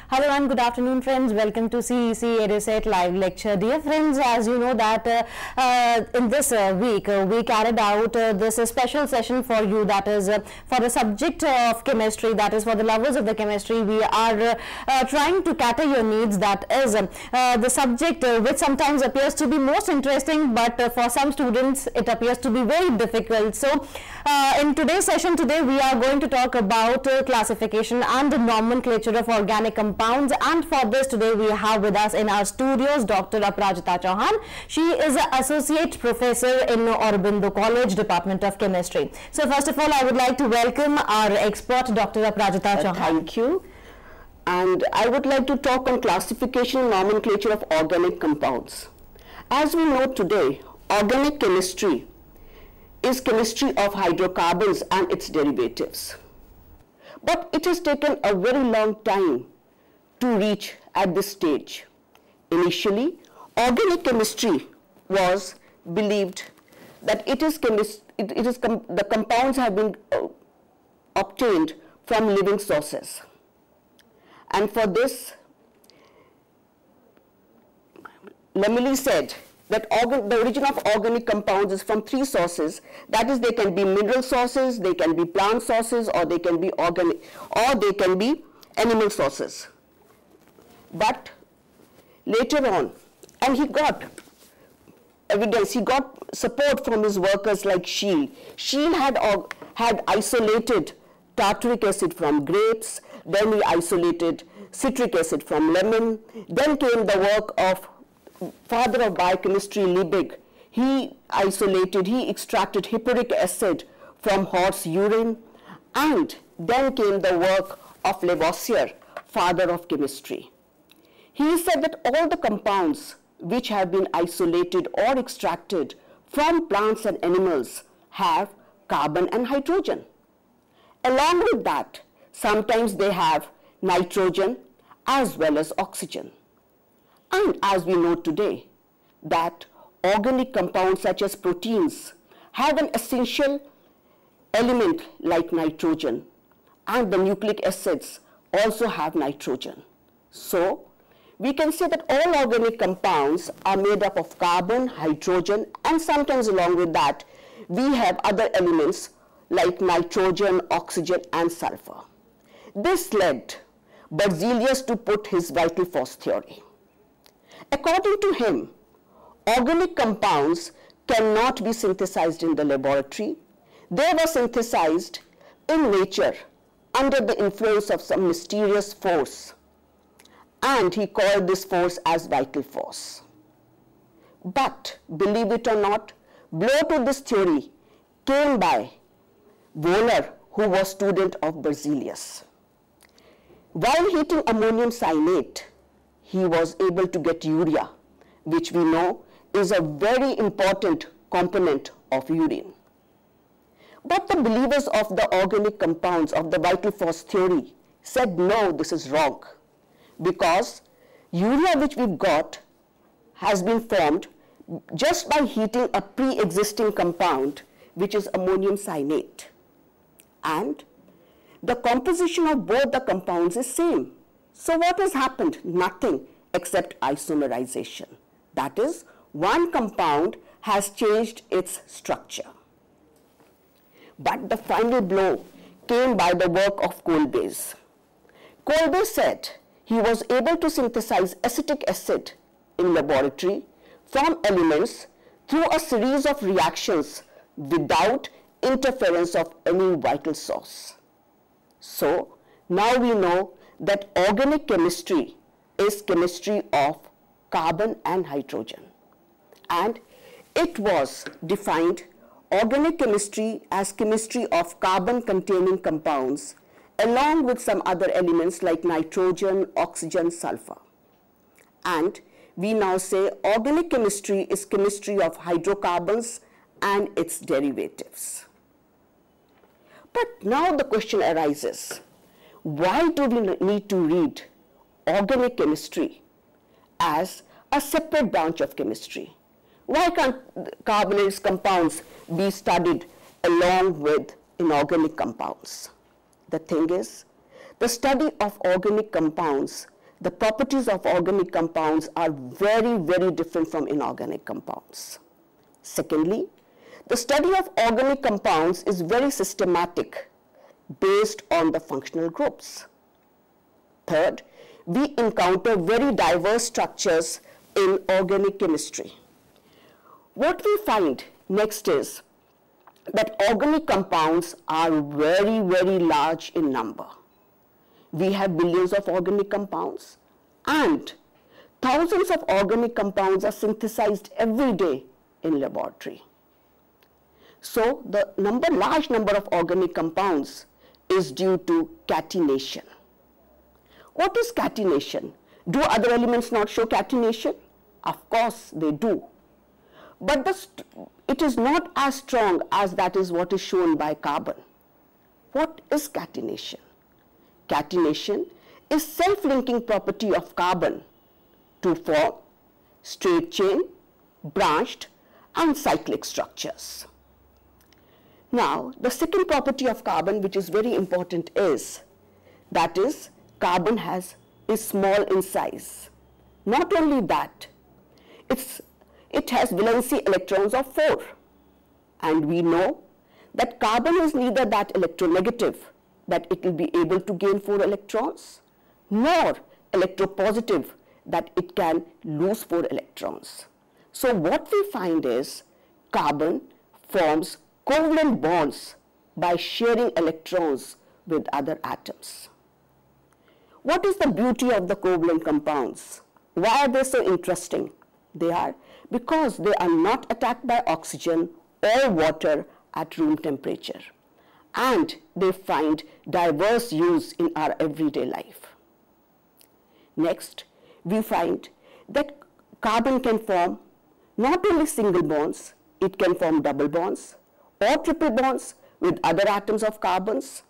Hello and good afternoon, friends. Welcome to CEC EduSet live lecture. Dear friends, as you know that in this week we carried out this special session for you, that is for the subject of chemistry, that is for the lovers of the chemistry. We are trying to cater your needs, that is the subject which sometimes appears to be most interesting, but for some students it appears to be very difficult. So in today's session today we are going to talk about classification and nomenclature of organic compounds, and for this today we have with us in our studios Dr. Aparajita Chauhan. She is an associate professor in Aurobindo College, Department of Chemistry. So first of all, I would like to welcome our expert Dr. Aparajita Chauhan. Thank you. And I would like to talk on classification and nomenclature of organic compounds. As we know today, organic chemistry is chemistry of hydrocarbons and its derivatives. But it has taken a very long time to reach at this stage. Initially, organic chemistry was believed that the compounds have been obtained from living sources. And for this, Lemley said that the origin of organic compounds is from three sources. That is, they can be mineral sources, they can be plant sources, or they can be organic, or they can be animal sources. But later on, and he got evidence, he got support from his workers like Scheele. Scheele had isolated tartaric acid from grapes, then he isolated citric acid from lemon, then came the work of father of biochemistry, Liebig. He extracted hippuric acid from horse urine, and then came the work of Lavoisier, father of chemistry. He said that all the compounds which have been isolated or extracted from plants and animals have carbon and hydrogen. Along with that, sometimes they have nitrogen as well as oxygen. And as we know today, that organic compounds such as proteins have an essential element like nitrogen, and the nucleic acids also have nitrogen. So, we can say that all organic compounds are made up of carbon, hydrogen, and sometimes along with that, we have other elements like nitrogen, oxygen, and sulfur. This led Berzelius to put his vital force theory. According to him, organic compounds cannot be synthesized in the laboratory. They were synthesized in nature under the influence of some mysterious force, and he called this force as vital force. But, believe it or not, blow to this theory came by Wohler, who was student of Berzelius. While heating ammonium cyanate, he was able to get urea, which we know is a very important component of urine. But the believers of the organic compounds of the vital force theory said, no, this is wrong, because urea which we've got has been formed just by heating a pre-existing compound, which is ammonium cyanate. And the composition of both the compounds is same. So what has happened? Nothing except isomerization. That is, one compound has changed its structure. But the final blow came by the work of Kolbe. Kolbe said he was able to synthesize acetic acid in laboratory from elements through a series of reactions without interference of any vital source. So, now we know that organic chemistry is chemistry of carbon and hydrogen. And it was defined organic chemistry as chemistry of carbon-containing compounds along with some other elements like nitrogen, oxygen, sulfur. And we now say organic chemistry is chemistry of hydrocarbons and its derivatives. But now the question arises, why do we need to read organic chemistry as a separate branch of chemistry? Why can't carbon-based compounds be studied along with inorganic compounds? The thing is, the study of organic compounds, the properties of organic compounds are very, very different from inorganic compounds. Secondly, the study of organic compounds is very systematic, based on the functional groups. Third, we encounter very diverse structures in organic chemistry. What we find next is that organic compounds are very, very large in number. We have billions of organic compounds, and thousands of organic compounds are synthesized every day in laboratory. So the large number of organic compounds is due to catenation. What is catenation? Do other elements not show catenation? Of course they do. But it is not as strong as that is what is shown by carbon. What is catenation? Catenation is self-linking property of carbon to form straight chain, branched and cyclic structures. Now, the second property of carbon which is very important is carbon is small in size. Not only that, it has valency electrons of 4, and we know that carbon is neither that electronegative that it will be able to gain 4 electrons, nor electropositive that it can lose 4 electrons. So what we find is carbon forms covalent bonds by sharing electrons with other atoms. What is the beauty of the covalent compounds? Why are they so interesting? They are because they are not attacked by oxygen or water at room temperature, and they find diverse use in our everyday life. Next, we find that carbon can form not only single bonds, it can form double bonds or triple bonds with other atoms of carbons.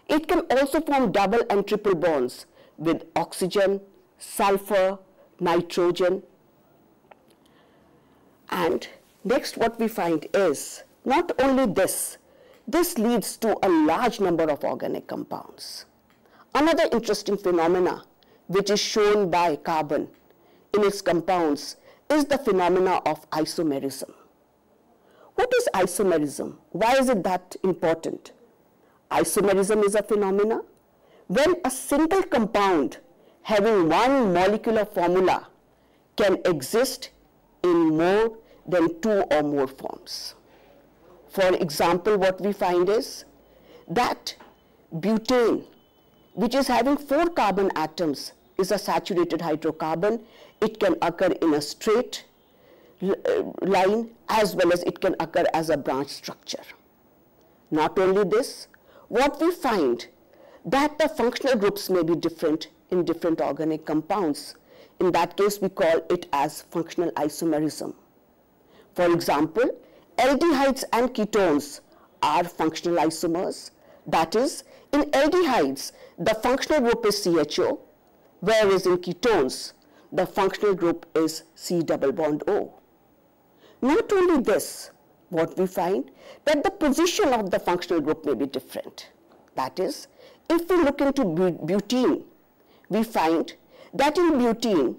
It can also form double and triple bonds with oxygen, sulfur, nitrogen. And next what we find is not only this leads to a large number of organic compounds. Another interesting phenomena which is shown by carbon in its compounds is the phenomena of isomerism. What is isomerism? Why is it that important? Isomerism is a phenomena when a single compound having one molecular formula can exist in more than 2 or more forms. For example, what we find is that butane, which is having 4 carbon atoms, is a saturated hydrocarbon. It can occur in a straight line as well as it can occur as a branch structure. Not only this, what we find that the functional groups may be different in different organic compounds. In that case, we call it as functional isomerism. For example, aldehydes and ketones are functional isomers. That is, in aldehydes, the functional group is CHO, whereas in ketones, the functional group is C double bond O. Not only this, what we find that the position of the functional group may be different. That is, if we look into butene, we find that in butene,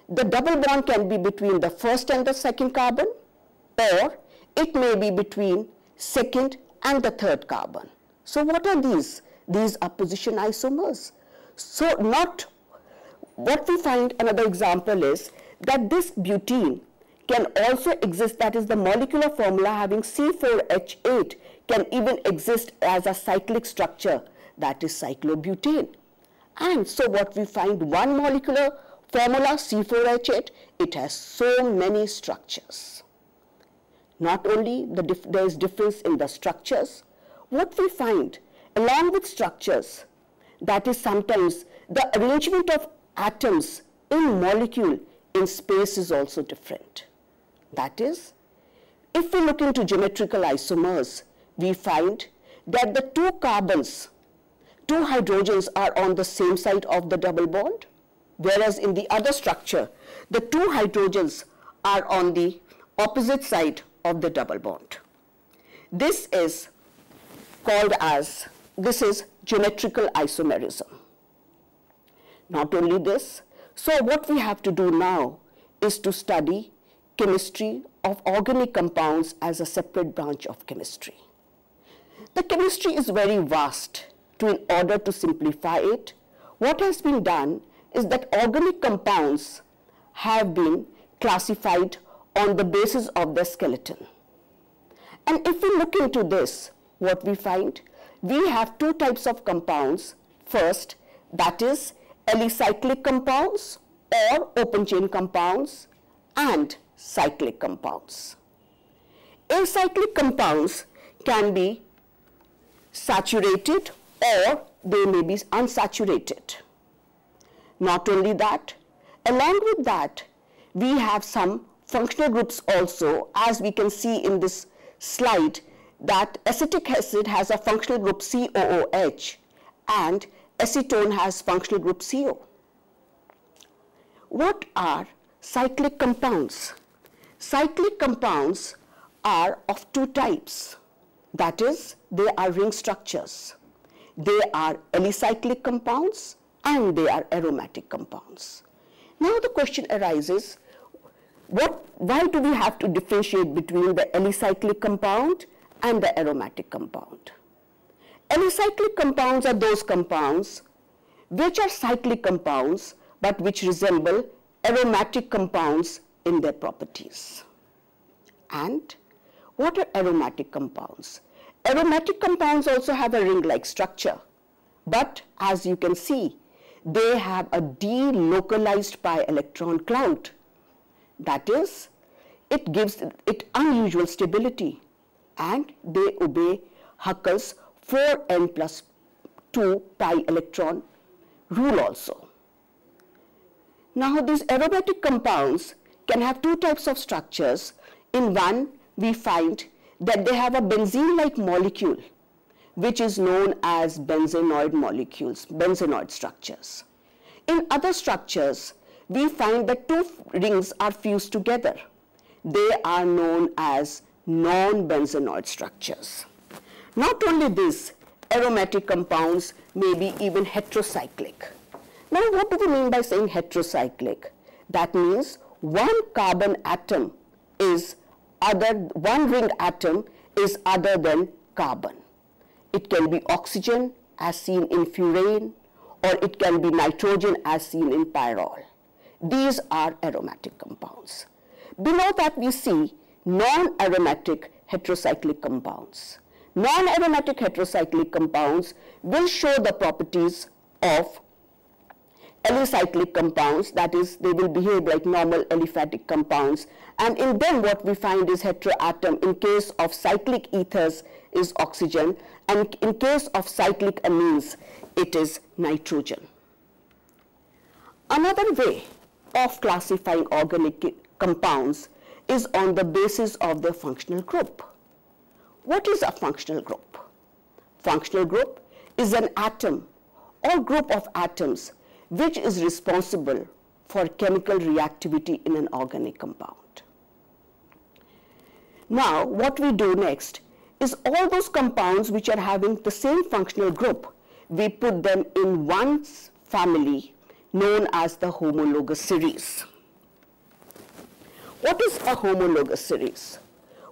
the double bond can be between the first and the second carbon, or it may be between second and the third carbon. So what are these? These are position isomers. So what we find, another example is that this butene can also exist, that is the molecular formula having C4H8 can even exist as a cyclic structure, that is cyclobutane. And so what we find, one molecular formula C4H8, it has so many structures. Not only there is difference in the structures, what we find along with structures, that is sometimes the arrangement of atoms in molecule in space is also different. That is, if we look into geometrical isomers, we find that the two two hydrogens are on the same side of the double bond, whereas in the other structure, the two hydrogens are on the opposite side of the double bond. This is called as, this is geometrical isomerism. Not only this, so what we have to do now is to study chemistry of organic compounds as a separate branch of chemistry. The chemistry is very vast. In order to simplify it, what has been done is that organic compounds have been classified on the basis of their skeleton. And if we look into this, what we find, we have two types of compounds. First, that is alicyclic compounds or open chain compounds, and cyclic compounds. Acyclic compounds can be saturated or they may be unsaturated. Not only that, along with that, we have some functional groups also, as we can see in this slide, that acetic acid has a functional group COOH and acetone has functional group CO. What are cyclic compounds? Cyclic compounds are of two types. That is, they are ring structures. They are alicyclic compounds and they are aromatic compounds. Now the question arises, why do we have to differentiate between the alicyclic compound and the aromatic compound? Alicyclic compounds are those compounds which are cyclic compounds but which resemble aromatic compounds in their properties. And what are aromatic compounds? Aromatic compounds also have a ring-like structure, but as you can see, they have a delocalized pi electron cloud. That is, it gives it unusual stability, and they obey Huckel's 4n plus 2 pi electron rule also. Now, these aromatic compounds can have two types of structures. In one, we find that they have a benzene-like molecule, which is known as benzenoid molecules, benzenoid structures. In other structures, we find that two rings are fused together. They are known as non-benzenoid structures. Not only this, aromatic compounds may be even heterocyclic. Now, what do we mean by saying heterocyclic? That means one carbon atom is one ring atom is other than carbon. It can be oxygen as seen in furane, or it can be nitrogen as seen in pyrrole. These are aromatic compounds. Below that we see non-aromatic heterocyclic compounds. Non-aromatic heterocyclic compounds will show the properties of alicyclic compounds, that is, they will behave like normal aliphatic compounds, and in them what we find is heteroatom. In case of cyclic ethers is oxygen, and in case of cyclic amines it is nitrogen. Another way of classifying organic compounds is on the basis of their functional group. What is a functional group? Functional group is an atom or group of atoms which is responsible for chemical reactivity in an organic compound. Now, what we do next is all those compounds which are having the same functional group, we put them in one family known as the homologous series. What is a homologous series?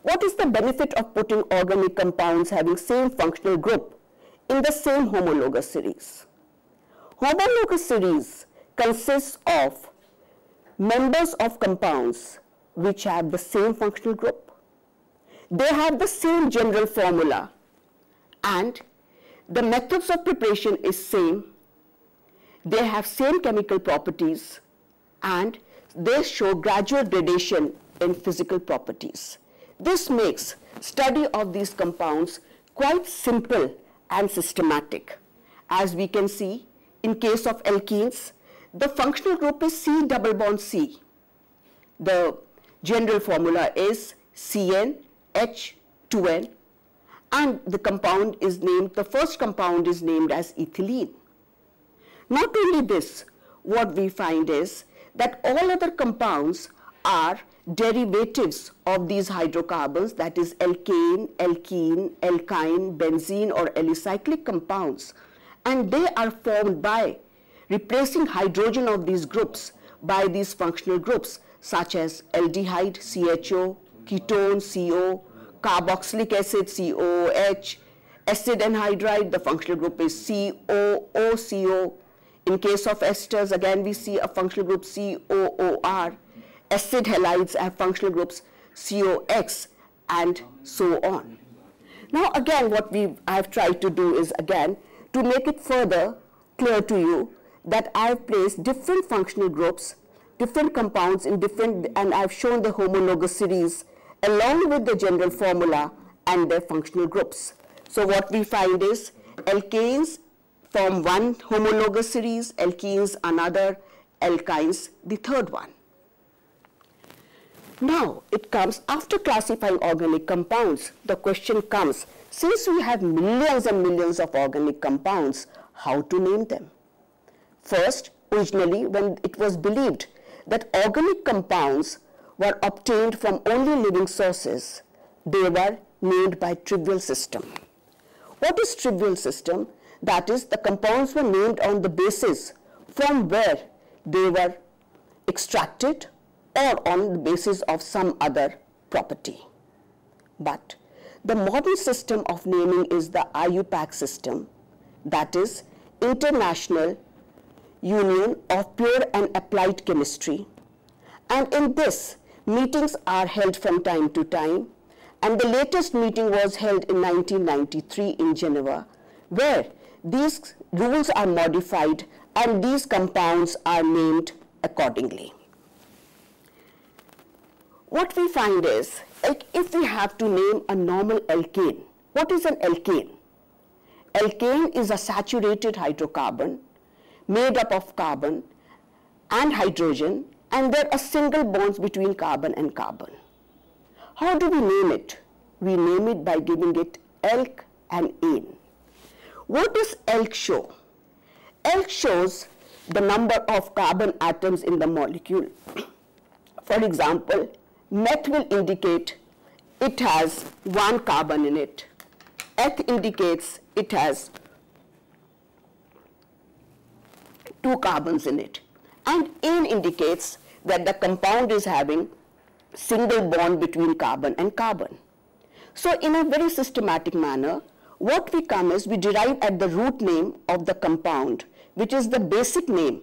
What is the benefit of putting organic compounds having same functional group in the same homologous series? Homologous series consists of members of compounds which have the same functional group. They have the same general formula, and the methods of preparation is same. They have same chemical properties, and they show gradual gradation in physical properties. This makes study of these compounds quite simple and systematic. As we can see, in case of alkenes, the functional group is C double bond C. The general formula is CnH2n, and the compound is named, the first compound is named as ethylene. Not only this, what we find is that all other compounds are derivatives of these hydrocarbons, that is alkane, alkene, alkyne, benzene or alicyclic compounds, and they are formed by replacing hydrogen of these groups by these functional groups such as aldehyde, CHO, ketone, CO, carboxylic acid, COOH, acid anhydride, the functional group is COOCO. In case of esters, again we see a functional group COOR. Acid halides have functional groups COX and so on. Now again what I have tried to do is again to make it further clear to you that I have placed different functional groups, different compounds in different, and I have shown the homologous series along with the general formula and their functional groups. So what we find is alkanes form one homologous series, alkenes another, alkynes the third one. Now it comes, after classifying organic compounds, the question comes, since we have millions and millions of organic compounds, how to name them? First, originally when it was believed that organic compounds were obtained from only living sources, they were named by trivial system. What is trivial system? That is, the compounds were named on the basis from where they were extracted or on the basis of some other property. But the modern system of naming is the IUPAC system, that is International Union of Pure and Applied Chemistry, and in this meetings are held from time to time, and the latest meeting was held in 1993 in Geneva, where these rules are modified and these compounds are named accordingly. What we find is, like if we have to name a normal alkane, what is an alkane? Alkane is a saturated hydrocarbon made up of carbon and hydrogen, and there are single bonds between carbon and carbon. How do we name it? We name it by giving it alk and ane. What does alk show? Alk shows the number of carbon atoms in the molecule. For example, meth will indicate it has one carbon in it. Eth indicates it has two carbons in it. And ane indicates that the compound is having single bond between carbon and carbon. So in a very systematic manner, what we come is we derive at the root name of the compound, which is the basic name,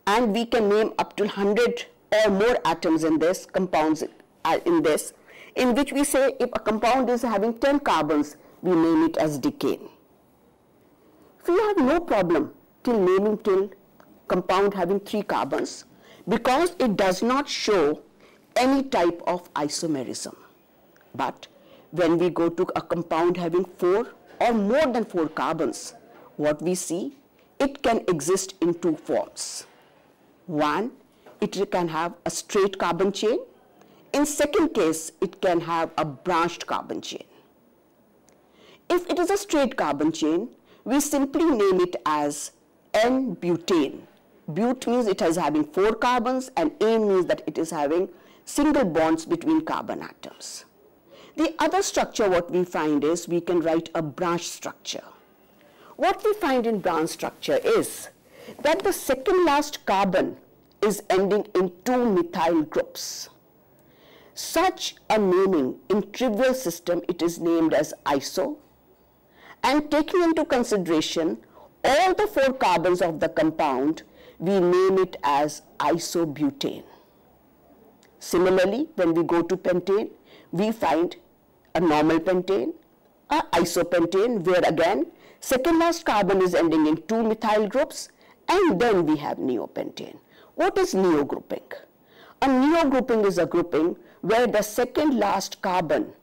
and we can name up to 100 or more atoms in this, compounds in this, in which we say if a compound is having 10 carbons, we name it as decane. We have no problem till naming till compound having 3 carbons, because it does not show any type of isomerism. But when we go to a compound having 4 or more than 4 carbons, what we see, it can exist in 2 forms. One, it can have a straight carbon chain. In second case, it can have a branched carbon chain. If it is a straight carbon chain, we simply name it as N-butane. But means it is having 4 carbons, and ane means that it is having single bonds between carbon atoms. The other structure what we find is we can write a branch structure. What we find in branch structure is that the second last carbon is ending in 2 methyl groups. Such a naming in trivial system, it is named as iso, and taking into consideration all the 4 carbons of the compound, we name it as isobutane. Similarly, when we go to pentane, we find a normal pentane, a isopentane, where again second last carbon is ending in 2 methyl groups, and then we have neopentane. What is neogrouping? A neogrouping is a grouping where the second last carbon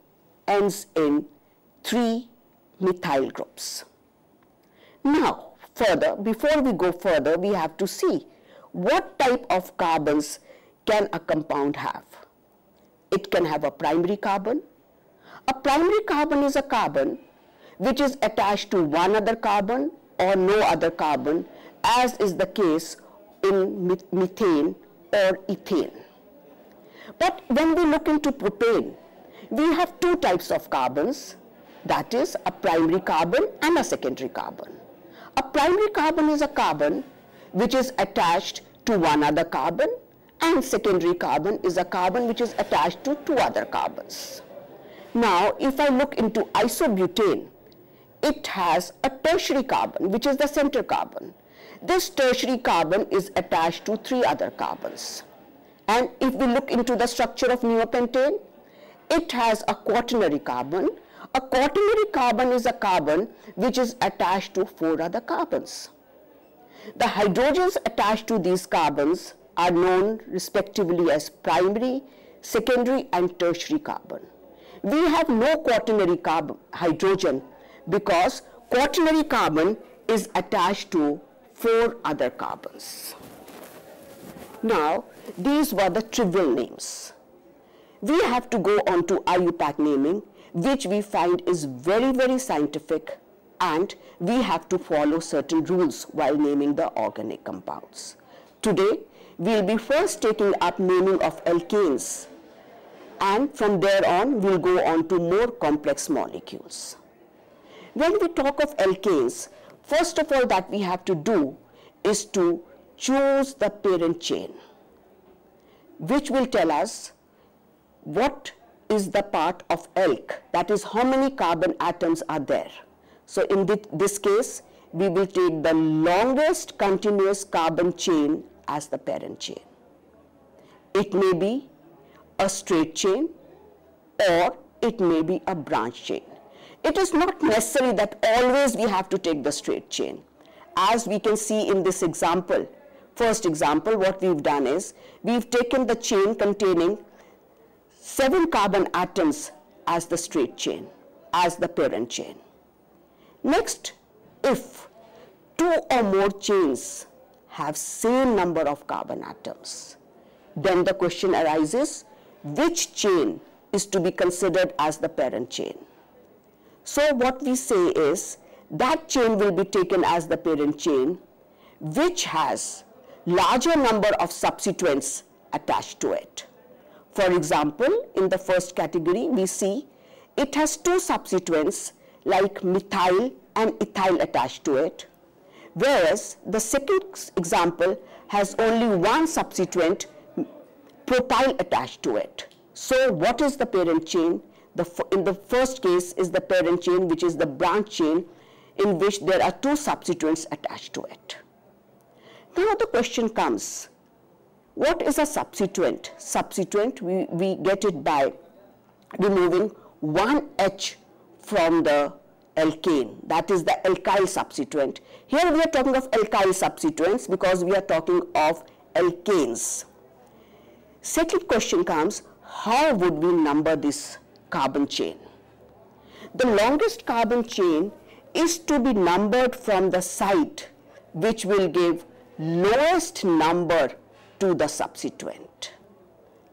ends in 3 methyl groups. Now, further, before we go further, we have to see what type of carbons can a compound have. It can have a primary carbon. A primary carbon is a carbon which is attached to one other carbon or no other carbon, as is the case in methane or ethane. But when we look into propane, we have two types of carbons, that is a primary carbon and a secondary carbon. A primary carbon is a carbon which is attached to one other carbon, and secondary carbon is a carbon which is attached to two other carbons. Now, if I look into isobutane, it has a tertiary carbon which is the center carbon. This tertiary carbon is attached to three other carbons. And if we look into the structure of neopentane, it has a quaternary carbon. A quaternary carbon is a carbon which is attached to four other carbons. The hydrogens attached to these carbons are known respectively as primary, secondary and tertiary carbon. We have no quaternary hydrogen because quaternary carbon is attached to four other carbons. Now, these were the trivial names. We have to go on to IUPAC naming, which we find is very, very scientific, and we have to follow certain rules while naming the organic compounds. Today, we'll be first taking up naming of alkanes, and from there on, we'll go on to more complex molecules. When we talk of alkanes, first of all that we have to do is to choose the parent chain, which will tell us what is the part of alk, that is how many carbon atoms are there. So in this case, we will take the longest continuous carbon chain as the parent chain. It may be a straight chain or it may be a branch chain. It is not necessary that always we have to take the straight chain. As we can see in this example, first example, what we've done is we've taken the chain containing 7 carbon atoms as the straight chain, as the parent chain. Next, if 2 or more chains have same number of carbon atoms, then the question arises, which chain is to be considered as the parent chain? So what we say is that chain will be taken as the parent chain which has larger number of substituents attached to it. For example, in the first category, we see it has 2 substituents like methyl and ethyl attached to it, whereas the second example has only 1 substituent, propyl, attached to it. So what is the parent chain? In the first case is the parent chain, which is the branch chain, in which there are 2 substituents attached to it. Now the question comes, what is a substituent? Substituent, we get it by removing 1 H from the alkane, that is the alkyl substituent. Here we are talking of alkyl substituents because we are talking of alkanes. Second question comes, how would we number this carbon chain? The longest carbon chain is to be numbered from the side which will give lowest number to the substituent.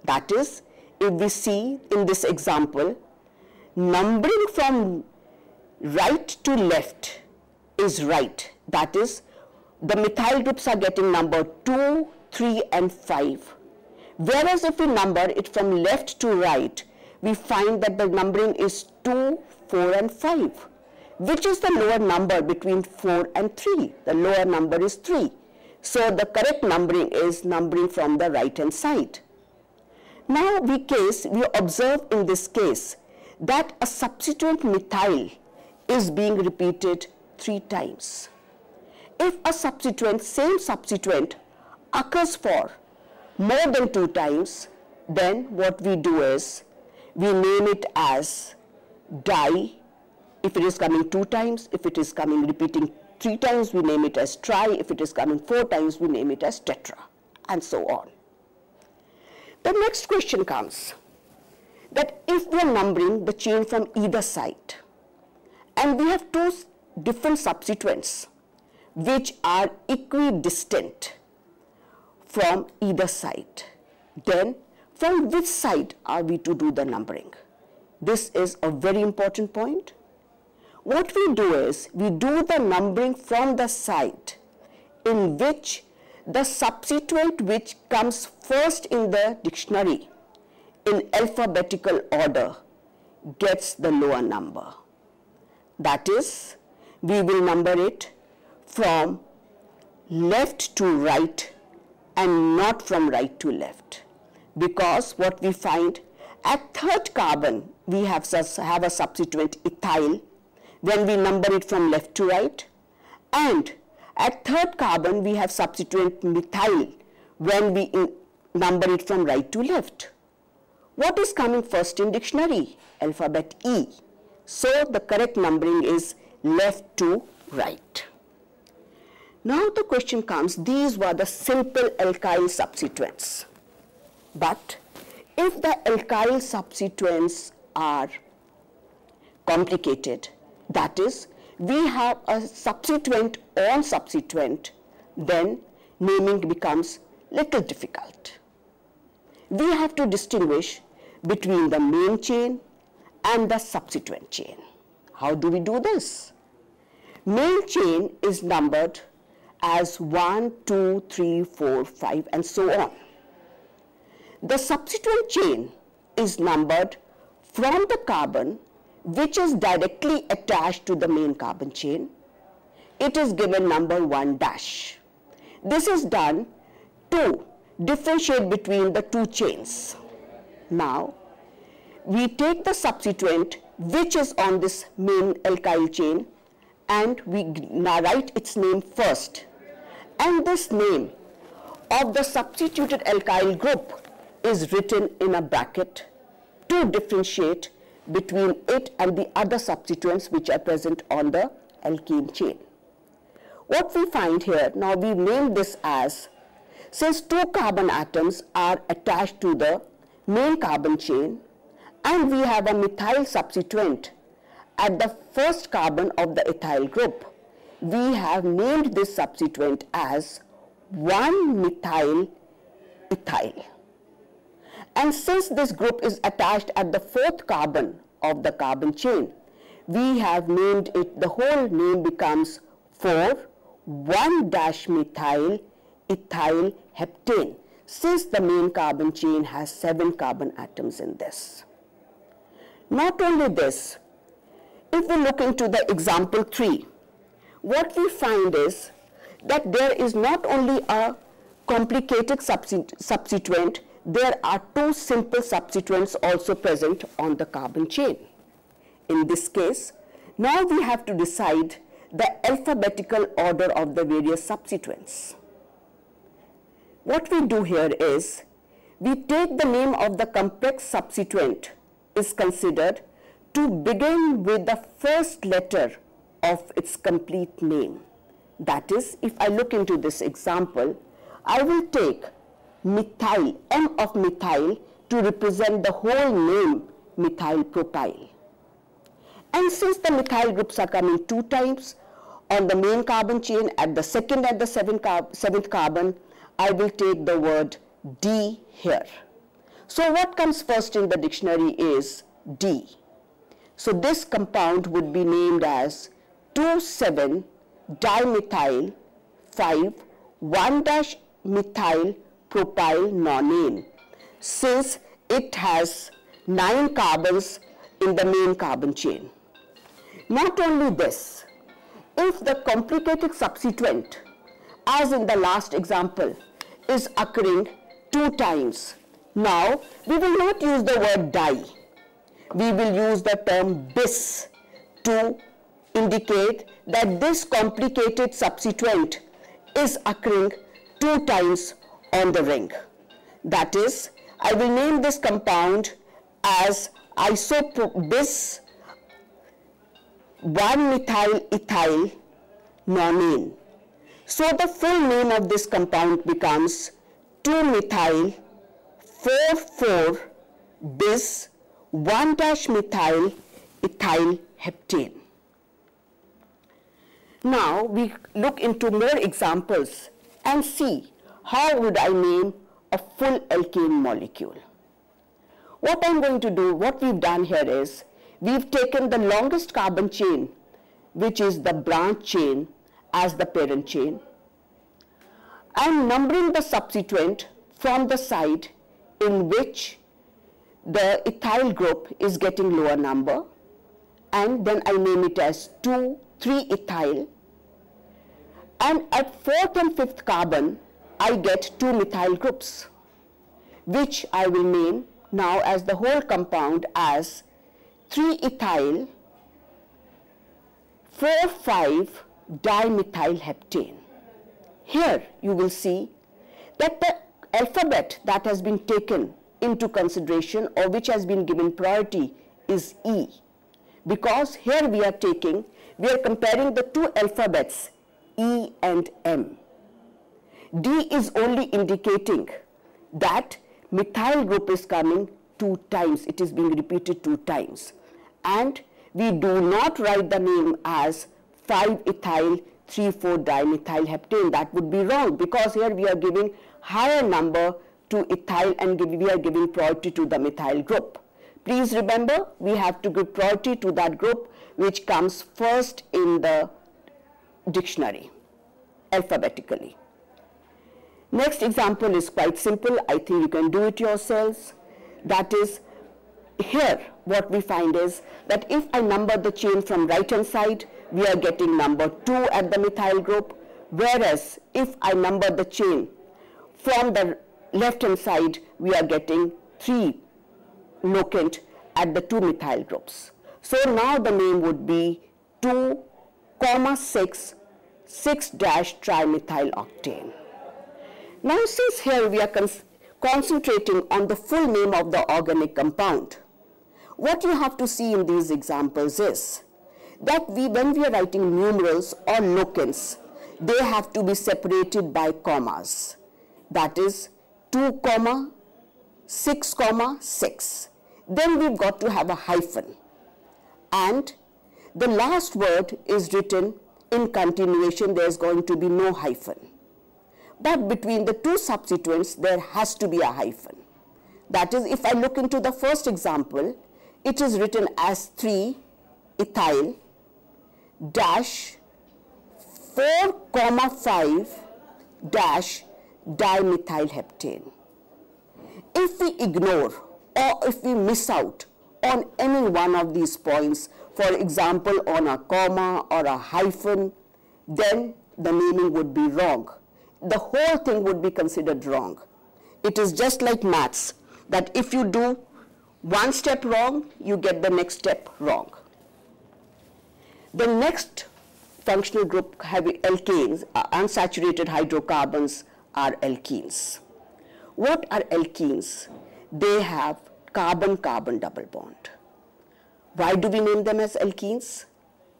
That is, if we see in this example, numbering from right to left is right. That is, the methyl groups are getting number 2, 3 and 5. Whereas if we number it from left to right, we find that the numbering is 2, 4 and 5. Which is the lower number between 4 and 3? The lower number is 3. So the correct numbering is numbering from the right hand side. Now we observe in this case that a substituent methyl is being repeated 3 times. If a substituent, same substituent, occurs for more than 2 times, then what we do is we name it as di. If it is coming 2 times, if it is coming repeating 3 times, we name it as tri. If it is coming 4 times, we name it as tetra, and so on. The next question comes that if we are numbering the chain from either side and we have 2 different substituents which are equidistant from either side, then from which side are we to do the numbering? This is a very important point. What we do is, we do the numbering from the side in which the substituent which comes first in the dictionary in alphabetical order gets the lower number. That is, we will number it from left to right and not from right to left, because what we find at third carbon we have a substituent ethyl when we number it from left to right, and at third carbon we have substituent methyl when we number it from right to left. What is coming first in dictionary? Alphabet E. So the correct numbering is left to right. Now the question comes, these were the simple alkyl substituents. But if the alkyl substituents are complicated, that is, we have a substituent on substituent, then naming becomes little difficult. We have to distinguish between the main chain and the substituent chain. How do we do this? Main chain is numbered as 1, 2, 3, 4, 5 and so on. The substituent chain is numbered from the carbon which is directly attached to the main carbon chain. It is given number 1 dash. This is done to differentiate between the two chains. Now, we take the substituent which is on this main alkyl chain and we write its name first. And this name of the substituted alkyl group is written in a bracket to differentiate between it and the other substituents which are present on the alkene chain. What we find here, now we name this as, since two carbon atoms are attached to the main carbon chain and we have a methyl substituent at the first carbon of the ethyl group, we have named this substituent as 1-methyl ethyl. And since this group is attached at the fourth carbon of the carbon chain, we have named it, the whole name becomes 4,1-methyl ethyl heptane, since the main carbon chain has 7 carbon atoms in this. Not only this, if we look into the example 3, what we find is that there is not only a complicated substituent, there are two simple substituents also present on the carbon chain. In this case, now we have to decide the alphabetical order of the various substituents. What we do here is, we take the name of the complex substituent is considered to begin with the first letter of its complete name. That is, if I look into this example, I will take methyl, M of methyl, to represent the whole name methyl propyl. And since the methyl groups are coming 2 times on the main carbon chain, at the second and the seventh carbon, I will take the word D here. So what comes first in the dictionary is D. So this compound would be named as 2,7-dimethyl 5,1-methyl propyl nonane, since it has 9 carbons in the main carbon chain. Not only this, if the complicated substituent, as in the last example, is occurring 2 times, now we will not use the word di. We will use the term bis to indicate that this complicated substituent is occurring 2 times on the ring. That is, I will name this compound as isobis 1-methyl ethyl nonane. So the full name of this compound becomes 2-methyl 4,4-bis 1-methyl ethyl heptane. Now we look into more examples and see how would I name a full alkane molecule. What I'm going to do, what we've done here is, we've taken the longest carbon chain which is the branch chain, as the parent chain. I am numbering the substituent from the side in which the ethyl group is getting lower number, and then I name it as 2,3-ethyl, and at 4th and 5th carbon I get 2 methyl groups, which I will name now as the whole compound as 3-ethyl 4,5-dimethylheptane. Here you will see that the alphabet that has been taken into consideration or which has been given priority is E, because here we are comparing the two alphabets E and M. D is only indicating that methyl group is coming 2 times, it is being repeated 2 times, and we do not write the name as 5-ethyl 3,4-dimethylheptane. That would be wrong, because here we are giving higher number to ethyl and we are giving priority to the methyl group. Please remember, we have to give priority to that group which comes first in the dictionary alphabetically. Next example is quite simple. I think you can do it yourselves. That is, here what we find is that if I number the chain from right hand side, we are getting number 2 at the methyl group, whereas if I number the chain from the left hand side, we are getting 3 locant at the 2 methyl groups. So now the name would be 2,6,6-trimethyl-octane. Now since here we are concentrating on the full name of the organic compound, what you have to see in these examples is that when we are writing numerals or locants, they have to be separated by commas. That is 2, 6, 6. Then we've got to have a hyphen. And the last word is written in continuation, there's going to be no hyphen. But between the two substituents, there has to be a hyphen. That is, if I look into the first example, it is written as 3-ethyl dash 4,5 dash dimethylheptane. If we ignore or if we miss out on any one of these points, for example on a comma or a hyphen, then the naming would be wrong. The whole thing would be considered wrong. It is just like maths, that if you do one step wrong, you get the next step wrong. The next functional group have alkanes, unsaturated hydrocarbons are alkenes. What are alkenes? They have carbon-carbon double bond. Why do we name them as alkenes?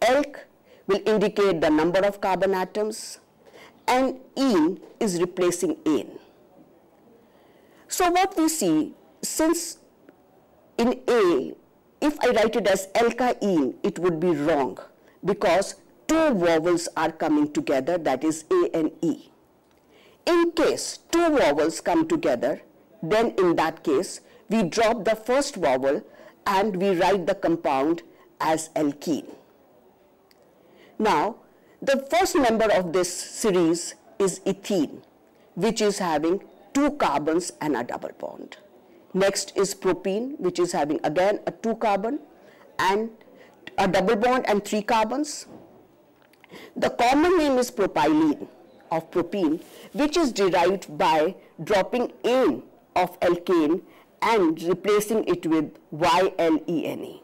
Alk will indicate the number of carbon atoms, and ene is replacing ane. So what we see, since in A, if I write it as alkyne, it would be wrong, because 2 vowels are coming together, that is A and E. In case 2 vowels come together, then in that case, we drop the first vowel and we write the compound as alkene. Now, the first member of this series is ethene, which is having 2 carbons and a double bond. Next is propene, which is having again a 2 carbon and a double bond and 3 carbons. The common name is propylene of propene, which is derived by dropping ane of alkane and replacing it with YLENE.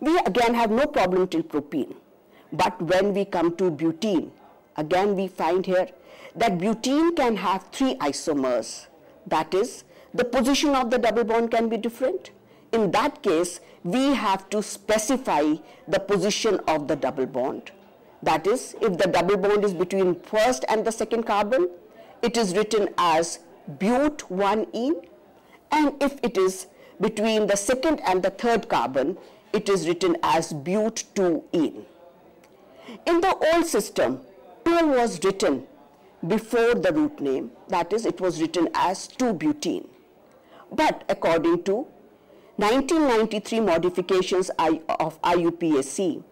We again have no problem till propene. But when we come to butene, again we find here that butene can have 3 isomers. That is, the position of the double bond can be different. In that case, we have to specify the position of the double bond. That is, if the double bond is between first and the second carbon, it is written as but1ene, and if it is between the second and the third carbon, it is written as but2ene. In the old system, 2 was written before the root name, that is, it was written as 2-butene. But according to 1993 modifications of IUPAC,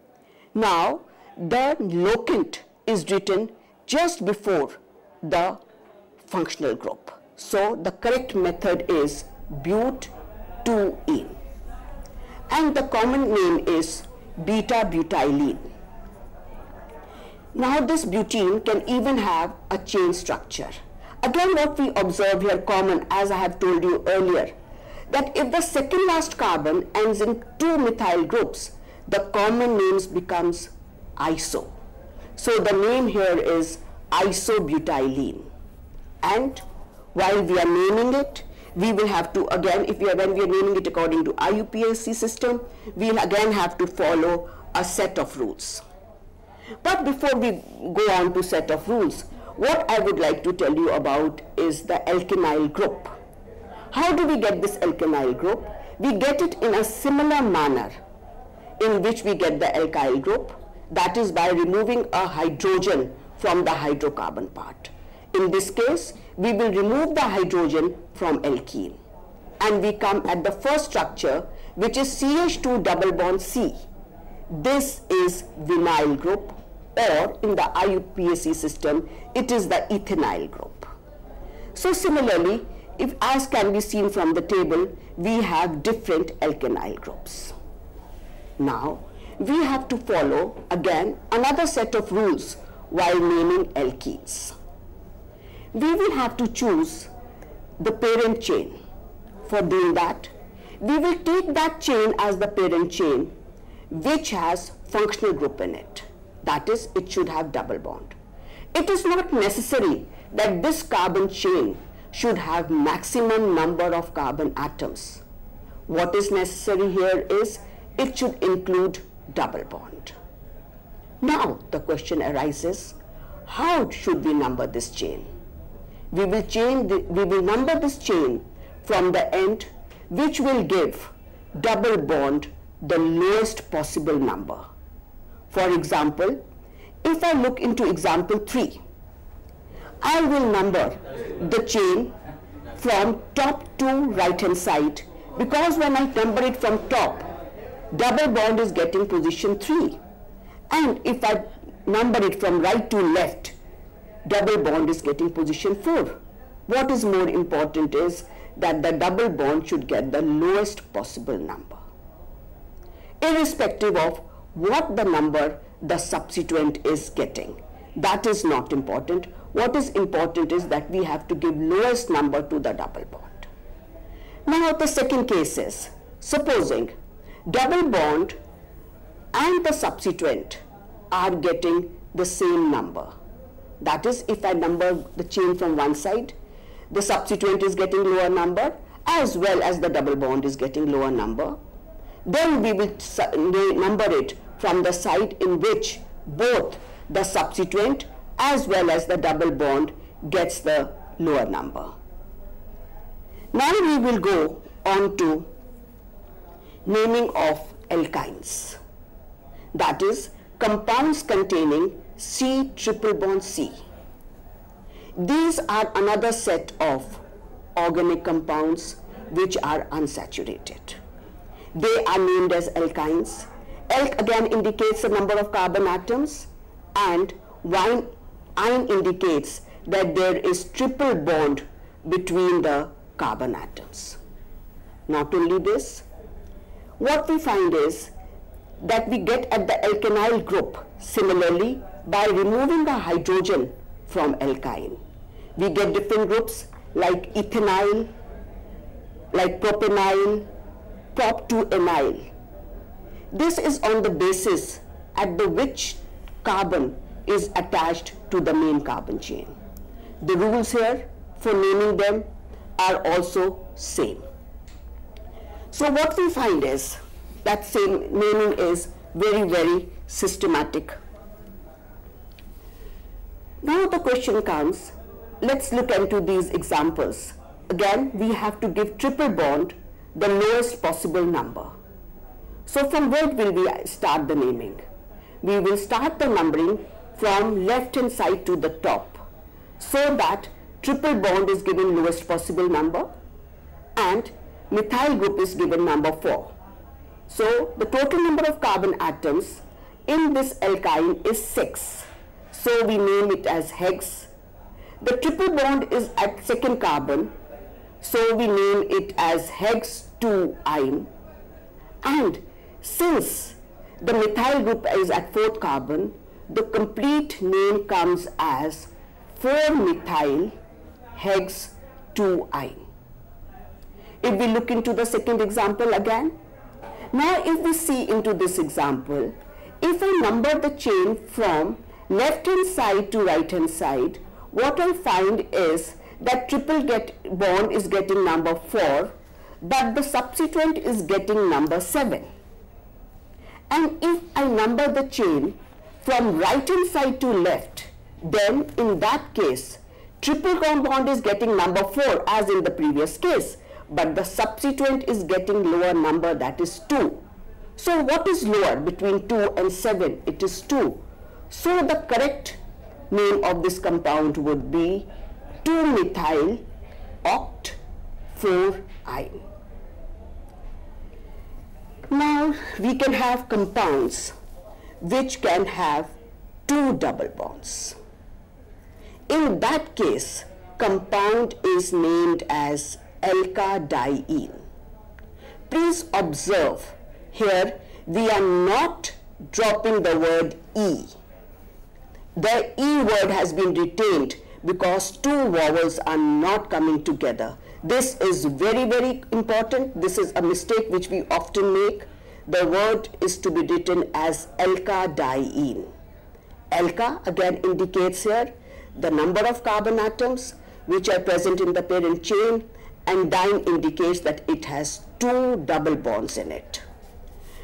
now the locant is written just before the functional group. So the correct method is but-2-ene. And the common name is beta-butylene. Now this butene can even have a chain structure. Again, what we observe here common, as I have told you earlier, that if the second last carbon ends in 2 methyl groups, the common names becomes iso. So the name here is isobutylene. And while we are naming it, we will have to again, when we are naming it according to IUPAC system, we will again have to follow a set of rules. But before we go on to set of rules, what I would like to tell you about is the alkenyl group. How do we get this alkenyl group? We get it in a similar manner in which we get the alkyl group, that is by removing a hydrogen from the hydrocarbon part. In this case, we will remove the hydrogen from alkene and we come at the first structure, which is CH2 double bond C. This is vinyl group, or in the IUPAC system, it is the ethanyl group. So similarly, if as can be seen from the table, we have different alkenyl groups. Now, we have to follow again another set of rules while naming alkenes. We will have to choose the parent chain. For doing that, we will take that chain as the parent chain which has functional group in it. That is, it should have double bond. It is not necessary that this carbon chain should have maximum number of carbon atoms. What is necessary here is it should include double bond. Now the question arises, how should we number this chain? We will number this chain from the end, which will give double bond the lowest possible number. For example, if I look into example 3, I will number the chain from top to right hand side, because when I number it from top, double bond is getting position 3, and if I number it from right to left, double bond is getting position 4. What is more important is that the double bond should get the lowest possible number, irrespective of what the number the substituent is getting. That is not important. What is important is that we have to give lowest number to the double bond. Now the second case is, supposing double bond and the substituent are getting the same number. That is, if I number the chain from one side, the substituent is getting lower number as well as the double bond is getting lower number. Then we will number it from the side in which both the substituent as well as the double bond gets the lower number. Now we will go on to naming of alkynes. That is, compounds containing C triple bond C. These are another set of organic compounds which are unsaturated. They are named as alkynes. Alk again indicates the number of carbon atoms, and yne indicates that there is triple bond between the carbon atoms. Not only this, what we find is that we get at the alkenyl group similarly by removing the hydrogen from alkyne. We get different groups like ethanyl, like propenyl, prop2-enyl. This is on the basis at the which carbon is attached to the main carbon chain. The rules here for naming them are also same. So what we find is that same naming is very systematic. Now the question comes, let's look into these examples. Again, we have to give triple bond the lowest possible number. So from where will we start the naming? We will start the numbering from left hand side to the top, so that triple bond is given lowest possible number and methyl group is given number 4. So the total number of carbon atoms in this alkyne is 6. So we name it as hex. The triple bond is at second carbon, so we name it as hex 2-ine. And since the methyl group is at fourth carbon, the complete name comes as 4-methyl hex 2-ine. If we look into the second example again, now if we see into this example, if I number the chain from left hand side to right hand side, what I find is that triple bond is getting number 4, but the subsequent is getting number 7. And if I number the chain from right hand side to left, then in that case, triple bond is getting number 4 as in the previous case, but the subsequent is getting lower number, that is 2. So what is lower between 2 and 7? It is 2. So the correct name of this compound would be 2-methyl oct 4-ine. Now we can have compounds which can have 2 double bonds. In that case, compound is named as alkadiene. Please observe, here we are not dropping the word E. The E word has been retained because 2 vowels are not coming together. This is very, very important. This is a mistake which we often make. The word is to be written as alkadiene. Alka again indicates here the number of carbon atoms which are present in the parent chain, and diene indicates that it has 2 double bonds in it.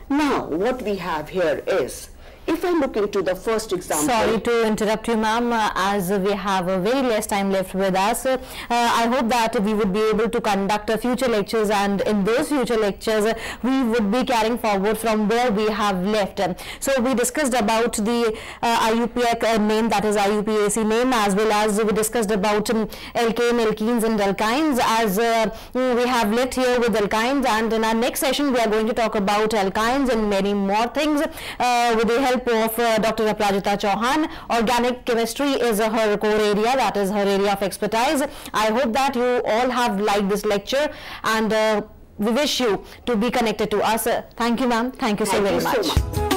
Now what we have here is, if I look into the first example. Sorry to interrupt you, ma'am, as we have a very less time left with us. I hope that we would be able to conduct future lectures, and in those future lectures we would be carrying forward from where we have left. So we discussed about the IUPAC name, that is IUPAC name, as well as we discussed about alkane, alkenes and alkynes, as we have left here with alkynes, and in our next session we are going to talk about alkynes and many more things with the help of Dr. Aprajita Chauhan. Organic chemistry is her core area, that is her area of expertise. I hope that you all have liked this lecture, and we wish you to be connected to us. Thank you, ma'am. Thank you so very much.